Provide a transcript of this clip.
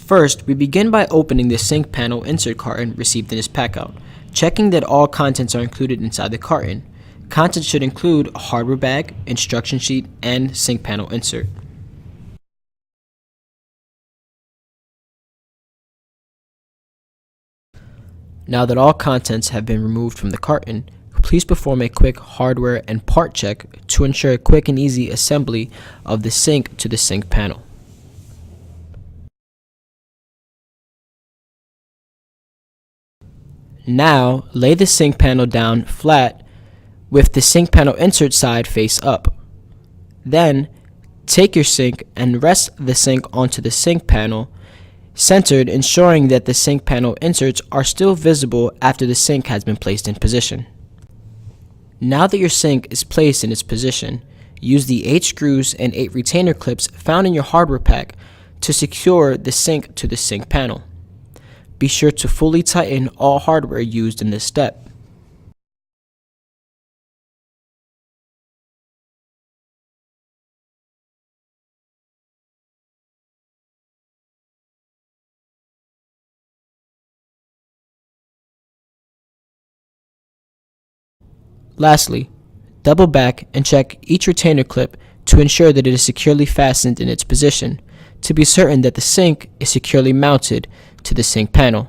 First, we begin by opening the sink panel insert carton received in this packout, checking that all contents are included inside the carton. Contents should include a hardware bag, instruction sheet, and sink panel insert. Now that all contents have been removed from the carton, please perform a quick hardware and part check to ensure a quick and easy assembly of the sink to the sink panel. Now, lay the sink panel down flat with the sink panel insert side face up. Then, take your sink and rest the sink onto the sink panel, centered, ensuring that the sink panel inserts are still visible after the sink has been placed in position. Now that your sink is placed in its position, use the 8 screws and 8 retainer clips found in your hardware pack to secure the sink to the sink panel. Be sure to fully tighten all hardware used in this step. Lastly, double back and check each retainer clip to ensure that it is securely fastened in its position, to be certain that the sink is securely mounted to the sink panel.